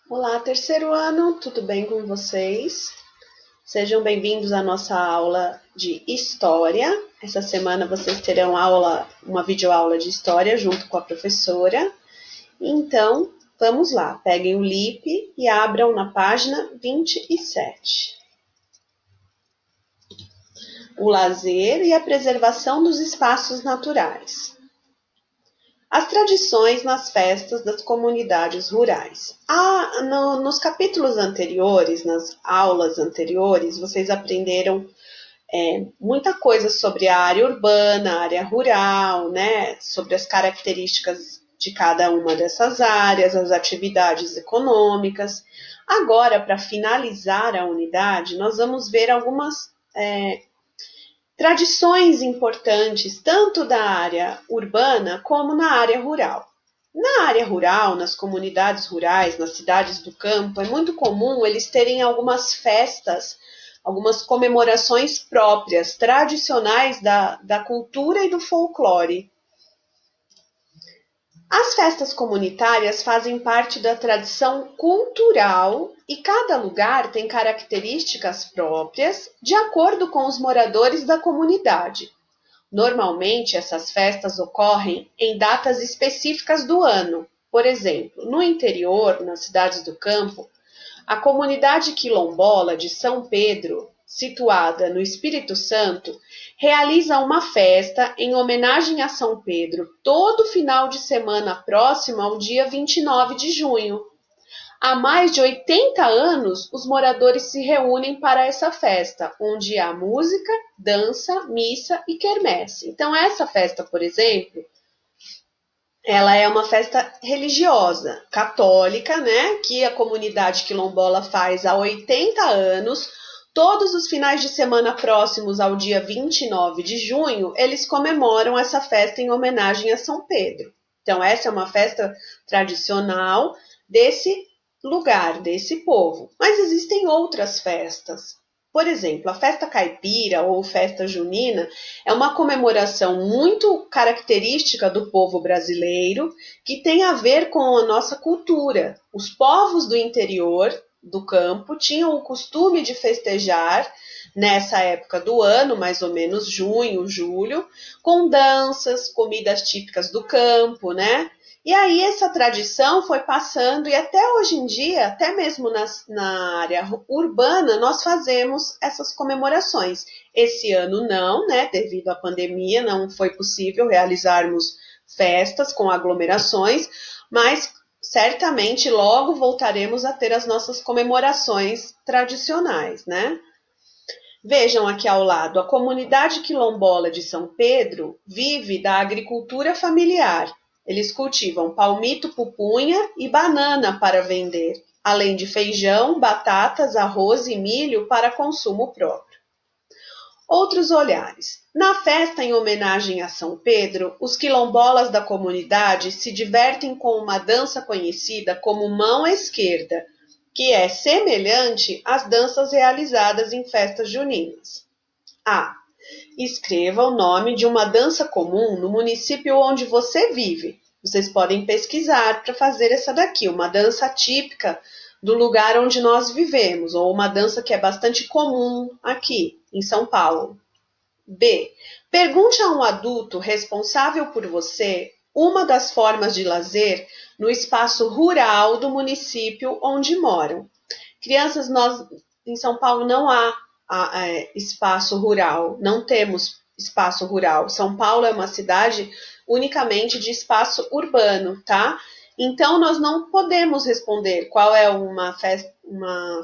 Olá, terceiro ano, tudo bem com vocês? Sejam bem-vindos à nossa aula de História. Essa semana vocês terão uma videoaula de História junto com a professora. Então, vamos lá, peguem o LIP e abram na página 27. O lazer e a preservação dos espaços naturais. As tradições nas festas das comunidades rurais. Nos capítulos anteriores, nas aulas anteriores, vocês aprenderam muita coisa sobre a área urbana, a área rural, né? Sobre as características de cada uma dessas áreas, as atividades econômicas. Agora, para finalizar a unidade, nós vamos ver algumas tradições importantes, tanto da área urbana como na área rural. Na área rural, nas comunidades rurais, nas cidades do campo, é muito comum eles terem algumas festas, algumas comemorações próprias, tradicionais da cultura e do folclore. As festas comunitárias fazem parte da tradição cultural e cada lugar tem características próprias de acordo com os moradores da comunidade. Normalmente, essas festas ocorrem em datas específicas do ano. Por exemplo, no interior, nas cidades do campo, a comunidade quilombola de São Pedro, situada no Espírito Santo, realiza uma festa em homenagem a São Pedro todo final de semana próximo ao dia 29 de junho. Há mais de 80 anos, os moradores se reúnem para essa festa, onde há música, dança, missa e quermesse. Então, essa festa, por exemplo, ela é uma festa religiosa, católica, né? Que a comunidade quilombola faz há 80 anos. Todos os finais de semana próximos ao dia 29 de junho, eles comemoram essa festa em homenagem a São Pedro. Então, essa é uma festa tradicional desse lugar, desse povo. Mas existem outras festas. Por exemplo, a festa caipira ou festa junina é uma comemoração muito característica do povo brasileiro que tem a ver com a nossa cultura. Os povos do interior, do campo, tinham o costume de festejar nessa época do ano, mais ou menos junho, julho, com danças, comidas típicas do campo, né? E aí essa tradição foi passando e até hoje em dia, até mesmo na área urbana, nós fazemos essas comemorações. Esse ano não, né? Devido à pandemia, não foi possível realizarmos festas com aglomerações, mas certamente logo voltaremos a ter as nossas comemorações tradicionais, né? Vejam aqui ao lado, a comunidade quilombola de São Pedro vive da agricultura familiar. Eles cultivam palmito, pupunha e banana para vender, além de feijão, batatas, arroz e milho para consumo próprio. Outros olhares. Na festa em homenagem a São Pedro, os quilombolas da comunidade se divertem com uma dança conhecida como mão esquerda, que é semelhante às danças realizadas em festas juninas. A. Escreva o nome de uma dança comum no município onde você vive. Vocês podem pesquisar para fazer essa daqui, uma dança típica do lugar onde nós vivemos, ou uma dança que é bastante comum aqui, em São Paulo. B. Pergunte a um adulto responsável por você uma das formas de lazer no espaço rural do município onde moram. Crianças, nós em São Paulo não há espaço rural, não temos espaço rural. São Paulo é uma cidade unicamente de espaço urbano, tá? Então, nós não podemos responder qual é uma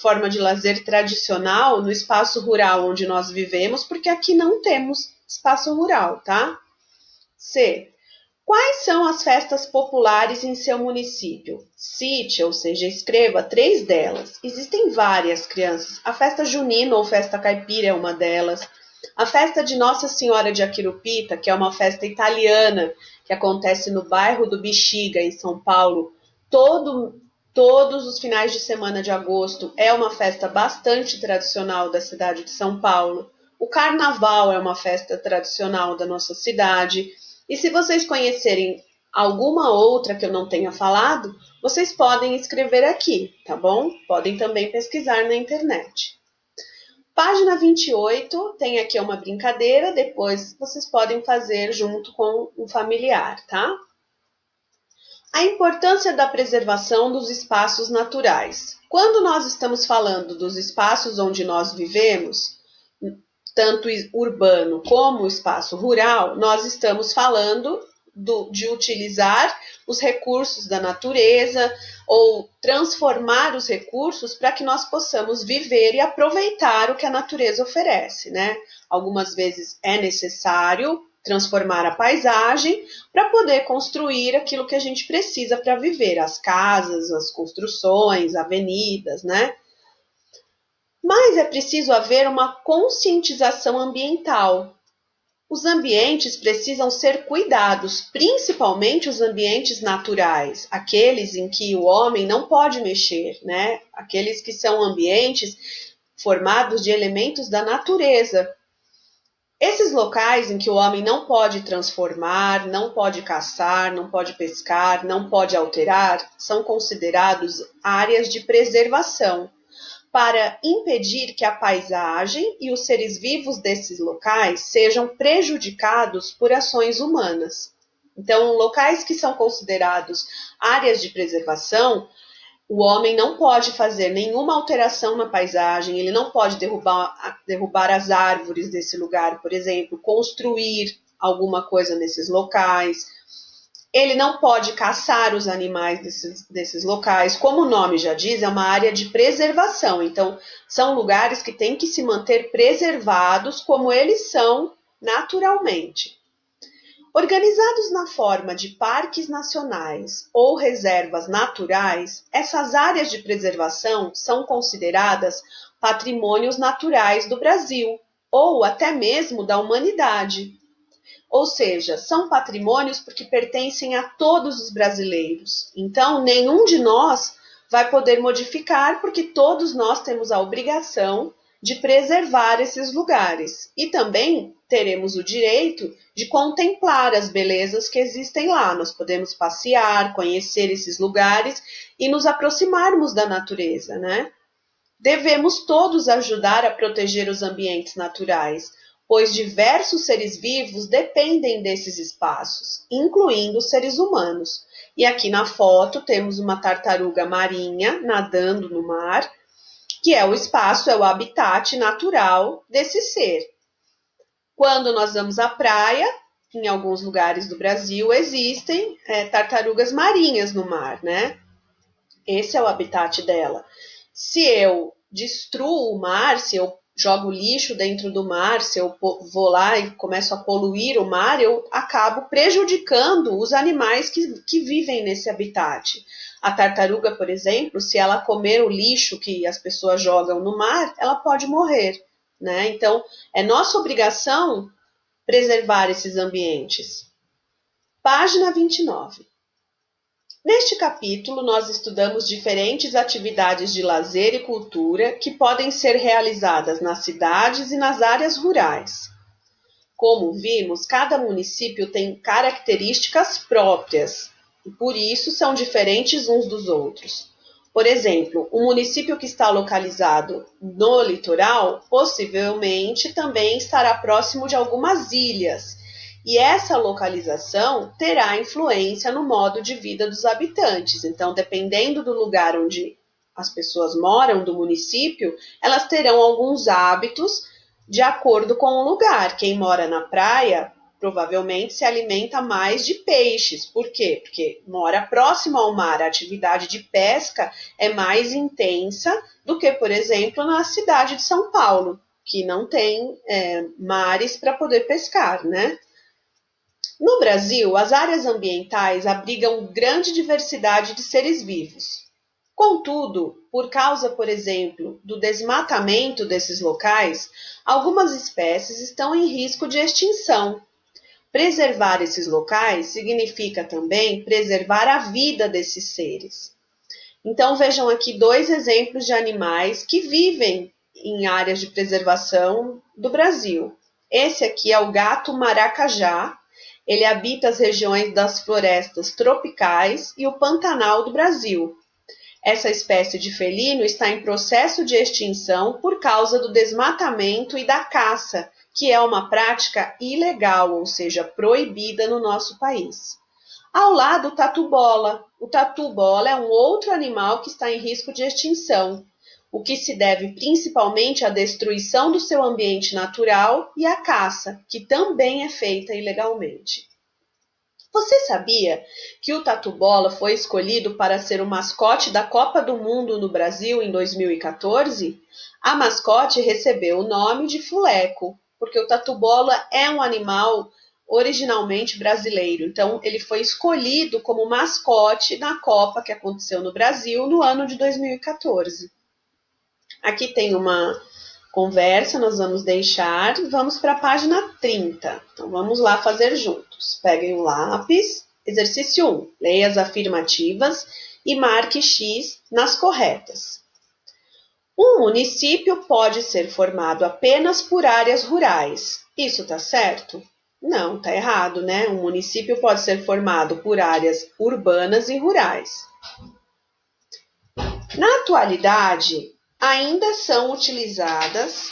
forma de lazer tradicional no espaço rural onde nós vivemos, porque aqui não temos espaço rural, tá? C. Quais são as festas populares em seu município? Cite, ou seja, escreva 3 delas. Existem várias, crianças. A festa junina ou festa caipira é uma delas. A festa de Nossa Senhora de Aquirupita, que é uma festa italiana, que acontece no bairro do Bexiga, em São Paulo, todos os finais de semana de agosto, é uma festa bastante tradicional da cidade de São Paulo. O Carnaval é uma festa tradicional da nossa cidade. E se vocês conhecerem Alguma outra que eu não tenha falado, vocês podem escrever aqui, tá bom? Podem também pesquisar na internet. Página 28, tem aqui uma brincadeira, depois vocês podem fazer junto com um familiar, tá? A importância da preservação dos espaços naturais. Quando nós estamos falando dos espaços onde nós vivemos, tanto urbano como espaço rural, nós estamos falando de utilizar os recursos da natureza ou transformar os recursos para que nós possamos viver e aproveitar o que a natureza oferece, né? Algumas vezes é necessário transformar a paisagem para poder construir aquilo que a gente precisa para viver, as casas, as construções, avenidas, né? Mas é preciso haver uma conscientização ambiental. Os ambientes precisam ser cuidados, principalmente os ambientes naturais, aqueles em que o homem não pode mexer, né? Aqueles que são ambientes formados de elementos da natureza. Esses locais em que o homem não pode transformar, não pode caçar, não pode pescar, não pode alterar, são considerados áreas de preservação, para impedir que a paisagem e os seres vivos desses locais sejam prejudicados por ações humanas. Então, locais que são considerados áreas de preservação, o homem não pode fazer nenhuma alteração na paisagem, ele não pode derrubar as árvores desse lugar, por exemplo, construir alguma coisa nesses locais. Ele não pode caçar os animais desses locais. Como o nome já diz, é uma área de preservação. Então, são lugares que têm que se manter preservados como eles são naturalmente. Organizados na forma de parques nacionais ou reservas naturais, essas áreas de preservação são consideradas patrimônios naturais do Brasil ou até mesmo da humanidade. Ou seja, são patrimônios porque pertencem a todos os brasileiros. Então, nenhum de nós vai poder modificar, porque todos nós temos a obrigação de preservar esses lugares. E também teremos o direito de contemplar as belezas que existem lá. Nós podemos passear, conhecer esses lugares e nos aproximarmos da natureza, né? Devemos todos ajudar a proteger os ambientes naturais, pois diversos seres vivos dependem desses espaços, incluindo os seres humanos. E aqui na foto temos uma tartaruga marinha nadando no mar, que é o espaço, é o habitat natural desse ser. Quando nós vamos à praia, em alguns lugares do Brasil, existem tartarugas marinhas no mar, né? Esse é o habitat dela. Se eu destruo o mar, se eu jogo lixo dentro do mar, se eu vou lá e começo a poluir o mar, eu acabo prejudicando os animais que vivem nesse habitat. A tartaruga, por exemplo, se ela comer o lixo que as pessoas jogam no mar, ela pode morrer, né? Então, é nossa obrigação preservar esses ambientes. Página 29. Neste capítulo, nós estudamos diferentes atividades de lazer e cultura que podem ser realizadas nas cidades e nas áreas rurais. Como vimos, cada município tem características próprias e, por isso, são diferentes uns dos outros. Por exemplo, um município que está localizado no litoral possivelmente também estará próximo de algumas ilhas. E essa localização terá influência no modo de vida dos habitantes. Então, dependendo do lugar onde as pessoas moram, do município, elas terão alguns hábitos de acordo com o lugar. Quem mora na praia provavelmente se alimenta mais de peixes. Por quê? Porque mora próximo ao mar. A atividade de pesca é mais intensa do que, por exemplo, na cidade de São Paulo, que não tem mares para poder pescar, né? No Brasil, as áreas ambientais abrigam grande diversidade de seres vivos. Contudo, por causa, por exemplo, do desmatamento desses locais, algumas espécies estão em risco de extinção. Preservar esses locais significa também preservar a vida desses seres. Então, vejam aqui dois exemplos de animais que vivem em áreas de preservação do Brasil. Esse aqui é o gato maracajá. Ele habita as regiões das florestas tropicais e o Pantanal do Brasil. Essa espécie de felino está em processo de extinção por causa do desmatamento e da caça, que é uma prática ilegal, ou seja, proibida no nosso país. Ao lado, o tatu-bola. O tatu-bola é um outro animal que está em risco de extinção, o que se deve principalmente à destruição do seu ambiente natural e à caça, que também é feita ilegalmente. Você sabia que o tatu-bola foi escolhido para ser o mascote da Copa do Mundo no Brasil em 2014? A mascote recebeu o nome de Fuleco, porque o tatu-bola é um animal originalmente brasileiro. Então, ele foi escolhido como mascote na Copa que aconteceu no Brasil no ano de 2014. Aqui tem uma conversa, nós vamos deixar, vamos para a página 30. Então, vamos lá fazer juntos. Peguem o lápis. Exercício 1. Leia as afirmativas e marque X nas corretas. Um município pode ser formado apenas por áreas rurais. Isso está certo? Não, está errado, né? Um município pode ser formado por áreas urbanas e rurais. Na atualidade, ainda são utilizadas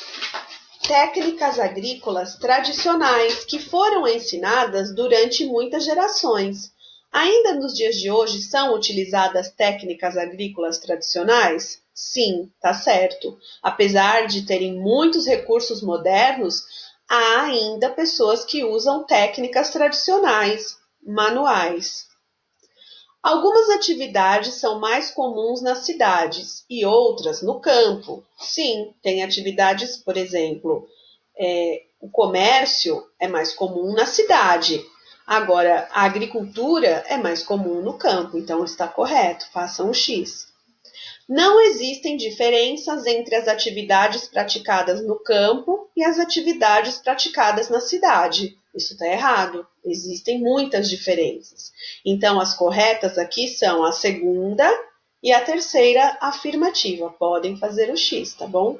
técnicas agrícolas tradicionais que foram ensinadas durante muitas gerações. Ainda nos dias de hoje são utilizadas técnicas agrícolas tradicionais? Sim, tá certo. Apesar de terem muitos recursos modernos, há ainda pessoas que usam técnicas tradicionais, manuais. Algumas atividades são mais comuns nas cidades e outras no campo. Sim, tem atividades, por exemplo, o comércio é mais comum na cidade. Agora, a agricultura é mais comum no campo, então está correto, façam um X. Não existem diferenças entre as atividades praticadas no campo e as atividades praticadas na cidade. Isso está errado. Existem muitas diferenças. Então, as corretas aqui são a segunda e a terceira afirmativa. Podem fazer o X, tá bom?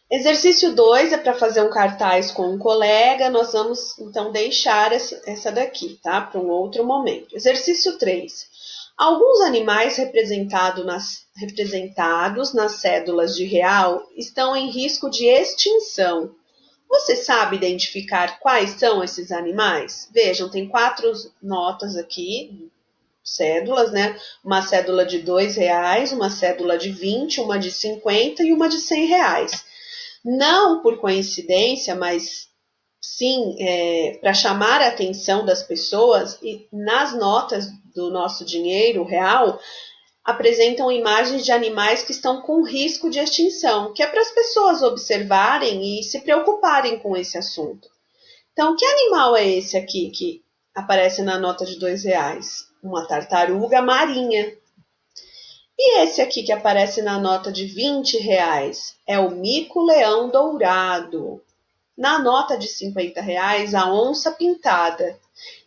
Exercício 2 é para fazer um cartaz com um colega. Nós vamos, então, deixar essa daqui, tá? Para um outro momento. Exercício 3. Alguns animais representados nas cédulas de real estão em risco de extinção. Você sabe identificar quais são esses animais? Vejam, tem 4 notas aqui, cédulas, né? Uma cédula de R$2, uma cédula de 20, uma de 50 e uma de R$100. Não por coincidência, mas sim, para chamar a atenção das pessoas, e nas notas do nosso dinheiro real apresentam imagens de animais que estão com risco de extinção, que é para as pessoas observarem e se preocuparem com esse assunto. Então, que animal é esse aqui que aparece na nota de R$2? Uma tartaruga marinha. E esse aqui que aparece na nota de R$20 é o mico-leão dourado. Na nota de R$50, a onça pintada.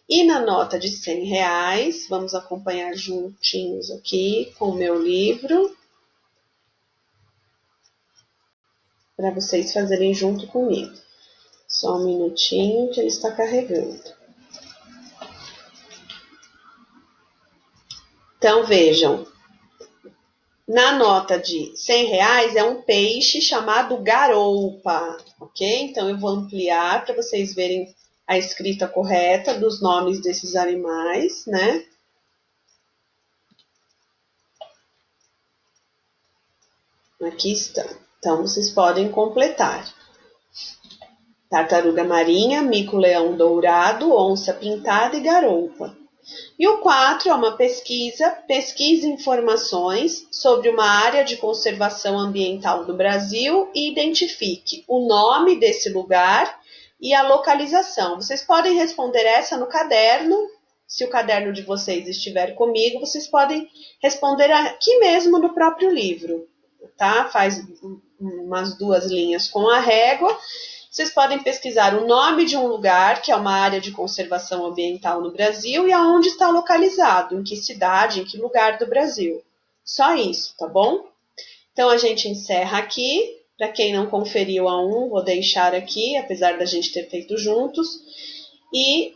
E na nota de R$100, vamos acompanhar juntinhos aqui com o meu livro, para vocês fazerem junto comigo. Só um minutinho que ele está carregando. Então, vejam, na nota de R$100 é um peixe chamado garoupa, ok? Então, eu vou ampliar para vocês verem a escrita correta dos nomes desses animais, né? Aqui estão. Então, vocês podem completar. Tartaruga marinha, mico-leão dourado, onça pintada e garoupa. E o 4 é uma pesquise informações sobre uma área de conservação ambiental do Brasil e identifique o nome desse lugar e a localização. Vocês podem responder essa no caderno. Se o caderno de vocês estiver comigo, vocês podem responder aqui mesmo no próprio livro, tá? Faz umas 2 linhas com a régua. Vocês podem pesquisar o nome de um lugar, que é uma área de conservação ambiental no Brasil, e aonde está localizado, em que cidade, em que lugar do Brasil. Só isso, tá bom? Então, a gente encerra aqui. Para quem não conferiu a 1, vou deixar aqui, apesar da gente ter feito juntos. e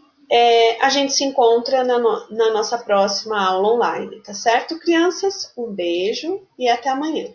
a gente se encontra na nossa próxima aula online, tá certo, crianças? Um beijo e até amanhã.